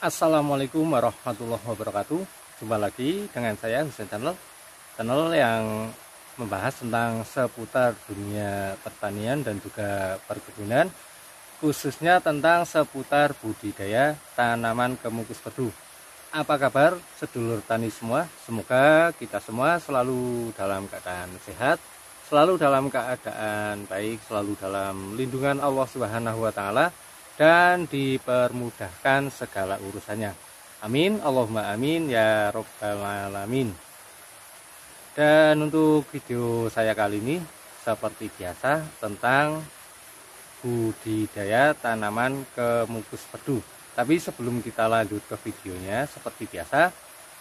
Assalamualaikum warahmatullahi wabarakatuh. Jumpa lagi dengan saya Husain Channel yang membahas tentang seputar dunia pertanian dan juga perkebunan, khususnya tentang seputar budidaya tanaman kemukus pedu. Apa kabar sedulur tani semua? Semoga kita semua selalu dalam keadaan sehat, selalu dalam keadaan baik, selalu dalam lindungan Allah Subhanahu wa taala, dan dipermudahkan segala urusannya. Amin, Allahumma amin ya robbal alamin. Dan untuk video saya kali ini seperti biasa tentang budidaya tanaman kemukus pedu. Tapi sebelum kita lanjut ke videonya, seperti biasa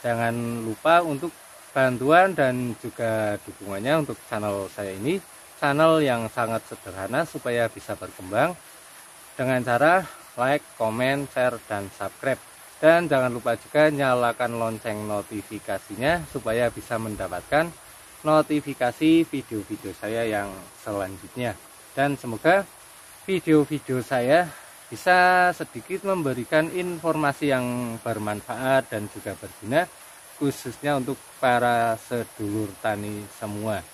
jangan lupa untuk bantuan dan juga dukungannya untuk channel saya ini, channel yang sangat sederhana supaya bisa berkembang dengan cara like, comment, share, dan subscribe. Dan jangan lupa juga nyalakan lonceng notifikasinya supaya bisa mendapatkan notifikasi video-video saya yang selanjutnya. Dan semoga video-video saya bisa sedikit memberikan informasi yang bermanfaat dan juga berguna, khususnya untuk para sedulur tani semua.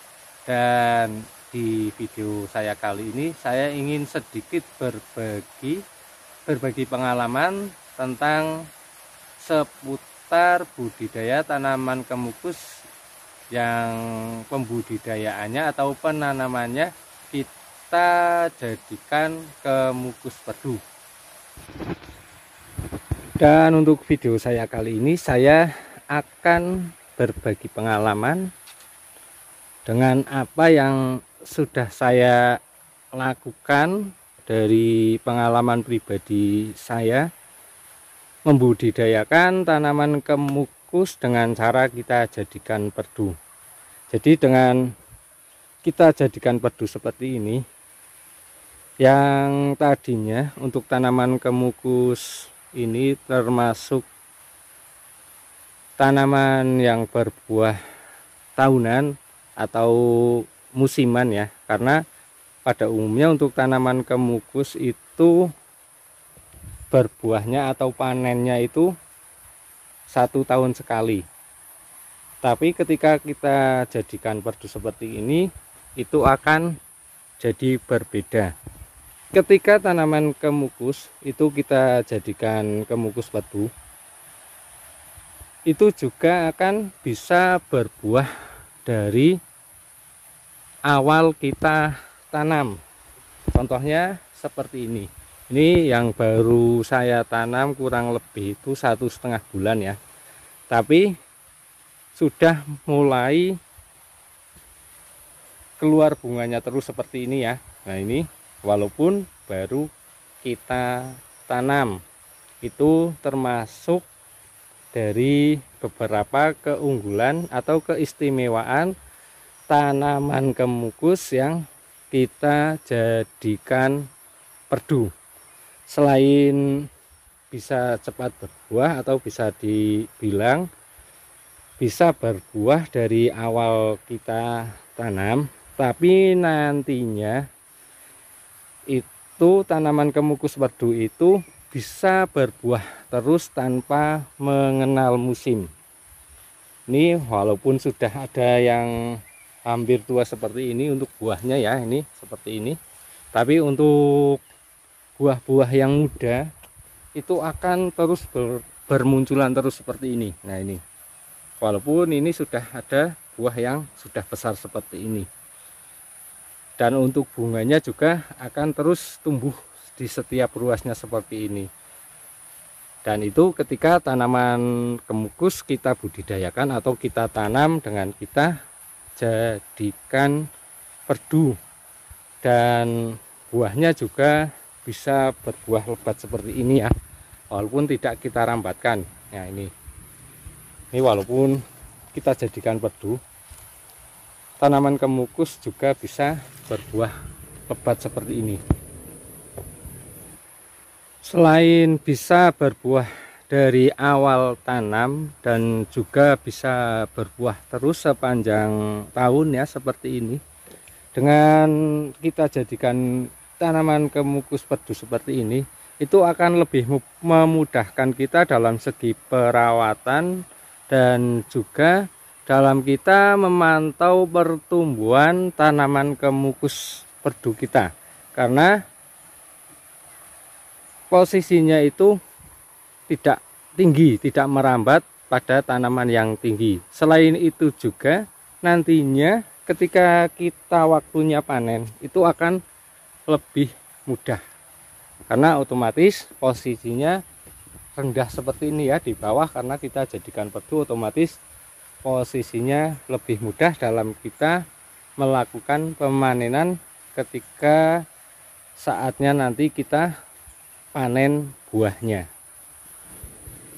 Dan di video saya kali ini saya ingin sedikit berbagi pengalaman tentang seputar budidaya tanaman kemukus yang pembudidayaannya atau penanamannya kita jadikan kemukus pedu. Dan untuk video saya kali ini saya akan berbagi pengalaman dengan apa yang sudah saya lakukan dari pengalaman pribadi saya membudidayakan tanaman kemukus dengan cara kita jadikan perdu. Jadi dengan kita jadikan perdu seperti ini, yang tadinya untuk tanaman kemukus ini termasuk tanaman yang berbuah tahunan atau musiman ya, karena pada umumnya untuk tanaman kemukus itu berbuahnya atau panennya itu 1 tahun sekali. Tapi ketika kita jadikan perdu seperti ini, itu akan jadi berbeda. Ketika tanaman kemukus itu kita jadikan kemukus pedu, itu juga akan bisa berbuah dari awal kita tanam. Contohnya seperti ini. Ini yang baru saya tanam kurang lebih itu 1,5 bulan ya. Tapi sudah mulai keluar bunganya terus seperti ini ya. Nah ini walaupun baru kita tanam, itu termasuk dari beberapa keunggulan atau keistimewaan tanaman kemukus yang kita jadikan perdu. Selain bisa cepat berbuah atau bisa dibilang bisa berbuah dari awal kita tanam, tapi nantinya itu tanaman kemukus perdu itu bisa berbuah terus tanpa mengenal musim. Ini walaupun sudah ada yang hampir tua seperti ini untuk buahnya ya, ini seperti ini. Tapi untuk buah-buah yang muda itu akan terus bermunculan terus seperti ini. Nah ini, walaupun ini sudah ada buah yang sudah besar seperti ini. Dan untuk bunganya juga akan terus tumbuh di setiap ruasnya seperti ini. Dan itu ketika tanaman kemukus kita budidayakan atau kita tanam dengan kita jadikan perdu, dan buahnya juga bisa berbuah lebat seperti ini ya, walaupun tidak kita rambatkan. Nah ini walaupun kita jadikan perdu, tanaman kemukus juga bisa berbuah lebat seperti ini. Selain bisa berbuah dari awal tanam dan juga bisa berbuah terus sepanjang tahun ya seperti ini, dengan kita jadikan tanaman kemukus pedu seperti ini, itu akan lebih memudahkan kita dalam segi perawatan dan juga dalam kita memantau pertumbuhan tanaman kemukus perdu kita, karena posisinya itu tidak tinggi, tidak merambat pada tanaman yang tinggi. Selain itu juga nantinya ketika kita waktunya panen itu akan lebih mudah, karena otomatis posisinya rendah seperti ini ya, di bawah, karena kita jadikan perdu, otomatis posisinya lebih mudah dalam kita melakukan pemanenan ketika saatnya nanti kita panen buahnya.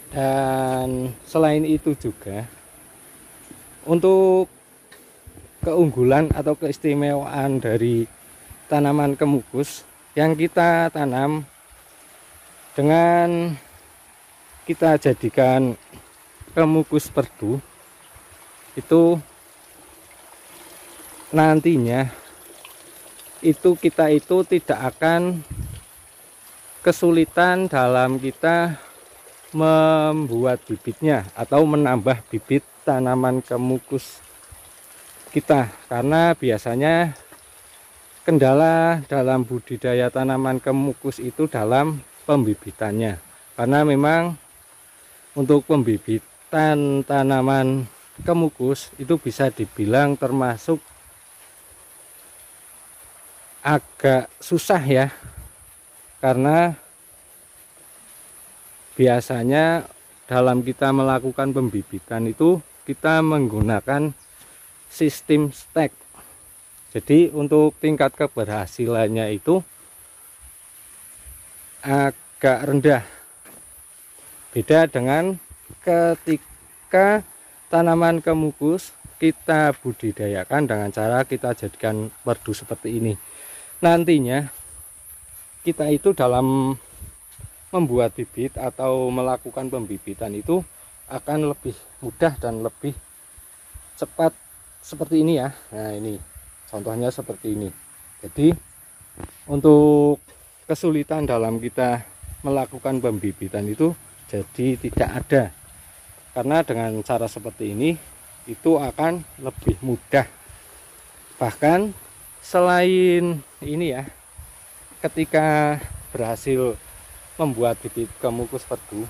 Dan selain itu juga untuk keunggulan atau keistimewaan dari tanaman kemukus yang kita tanam dengan kita jadikan kemukus perdu, itu nantinya kita tidak akan kesulitan dalam kita membuat bibitnya atau menambah bibit tanaman kemukus kita, karena biasanya kendala dalam budidaya tanaman kemukus itu dalam pembibitannya, karena memang untuk pembibitan tanaman kemukus itu bisa dibilang termasuk agak susah ya, karena biasanya dalam kita melakukan pembibitan itu kita menggunakan sistem stek. Jadi untuk tingkat keberhasilannya itu agak rendah. Beda dengan ketika tanaman kemukus kita budidayakan dengan cara kita jadikan perdu seperti ini. Nantinya kita itu dalam membuat bibit atau melakukan pembibitan itu akan lebih mudah dan lebih cepat seperti ini ya. Nah, ini contohnya seperti ini. Jadi untuk kesulitan dalam kita melakukan pembibitan itu jadi tidak ada, karena dengan cara seperti ini itu akan lebih mudah. Bahkan selain ini ya, ketika berhasil membuat bibit kemukus perdu,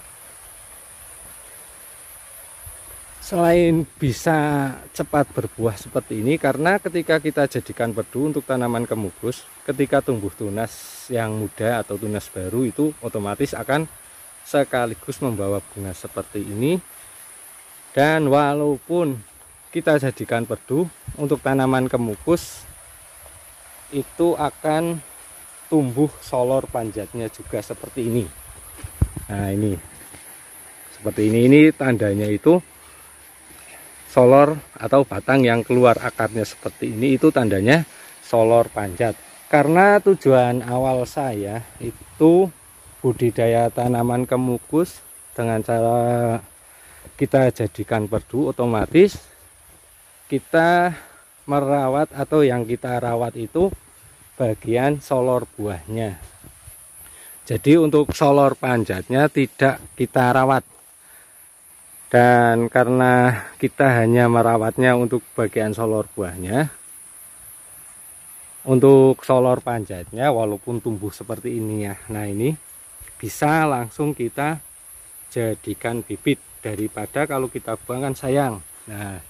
selain bisa cepat berbuah seperti ini, karena ketika kita jadikan perdu untuk tanaman kemukus, ketika tumbuh tunas yang muda atau tunas baru itu otomatis akan sekaligus membawa bunga seperti ini. Dan walaupun kita jadikan perdu untuk tanaman kemukus, itu akan tumbuh solor panjatnya juga seperti ini. Nah, ini seperti ini tandanya itu solor atau batang yang keluar akarnya seperti ini, itu tandanya solor panjat. Karena tujuan awal saya itu budidaya tanaman kemukus dengan cara kita jadikan perdu, otomatis kita merawat atau yang kita rawat itu bagian solor buahnya. Jadi untuk solor panjatnya tidak kita rawat, dan karena kita hanya merawatnya untuk bagian solor buahnya, untuk solor panjatnya walaupun tumbuh seperti ini ya, nah ini bisa langsung kita jadikan bibit, daripada kalau kita buang kan sayang. Nah,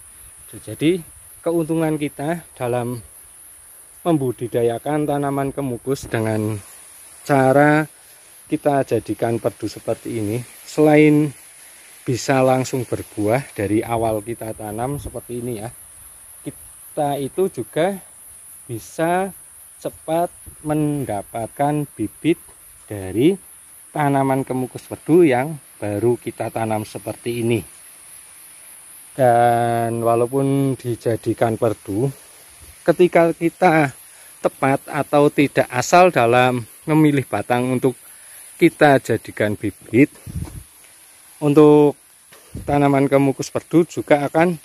jadi keuntungan kita dalam membudidayakan tanaman kemukus dengan cara kita jadikan perdu seperti ini, selain bisa langsung berbuah dari awal kita tanam seperti ini ya, kita itu juga bisa cepat mendapatkan bibit dari tanaman kemukus perdu yang baru kita tanam seperti ini. Dan walaupun dijadikan perdu, ketika kita tepat atau tidak asal dalam memilih batang untuk kita jadikan bibit, untuk tanaman kemukus perdu juga akan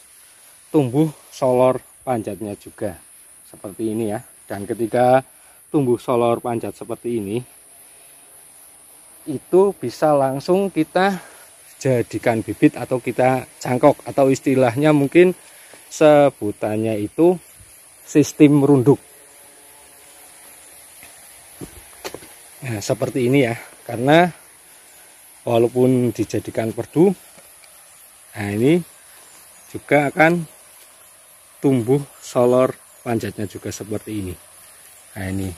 tumbuh solor panjatnya juga seperti ini ya. Dan ketika tumbuh solor panjat seperti ini, itu bisa langsung kita jadikan bibit atau kita cangkok, atau istilahnya mungkin sebutannya itu sistem runduk. Nah, seperti ini ya, karena walaupun dijadikan perdu, nah ini juga akan tumbuh solor panjatnya juga seperti ini. Nah ini,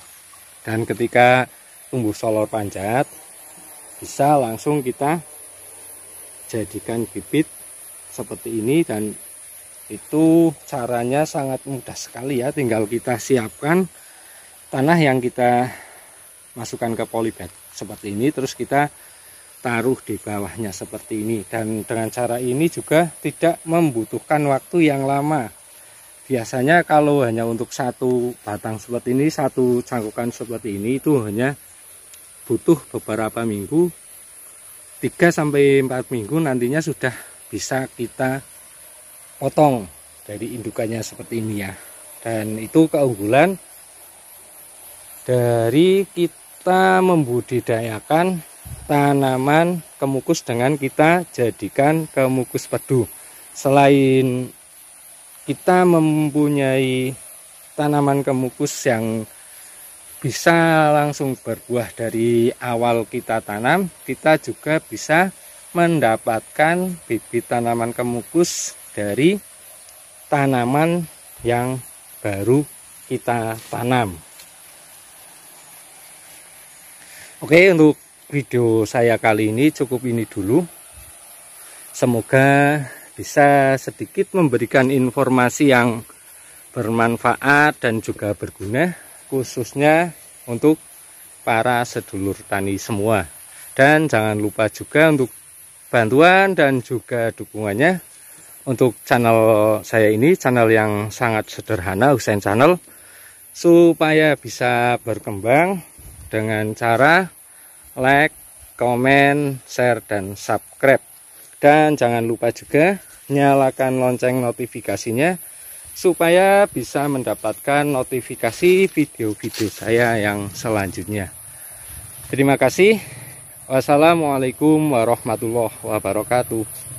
dan ketika tumbuh solor panjat bisa langsung kita jadikan bibit seperti ini, dan itu caranya sangat mudah sekali ya, tinggal kita siapkan tanah yang kita masukkan ke polybag seperti ini, terus kita taruh di bawahnya seperti ini. Dan dengan cara ini juga tidak membutuhkan waktu yang lama. Biasanya kalau hanya untuk satu batang seperti ini, satu cangkukan seperti ini, itu hanya butuh beberapa minggu, 3-4 minggu nantinya sudah bisa kita potong dari indukannya seperti ini ya. Dan itu keunggulan dari kita membudidayakan tanaman kemukus dengan kita jadikan kemukus pedu. Selain kita mempunyai tanaman kemukus yang bisa langsung berbuah dari awal kita tanam, kita juga bisa mendapatkan bibit tanaman kemukus dari tanaman yang baru kita tanam. Oke, untuk video saya kali ini cukup ini dulu. Semoga bisa sedikit memberikan informasi yang bermanfaat dan juga berguna, khususnya untuk para sedulur tani semua. Dan jangan lupa juga untuk bantuan dan juga dukungannya untuk channel saya ini, channel yang sangat sederhana, Husain Channel, supaya bisa berkembang dengan cara like, komen, share, dan subscribe. Dan jangan lupa juga nyalakan lonceng notifikasinya supaya bisa mendapatkan notifikasi video-video saya yang selanjutnya. Terima kasih. Wassalamualaikum warahmatullahi wabarakatuh.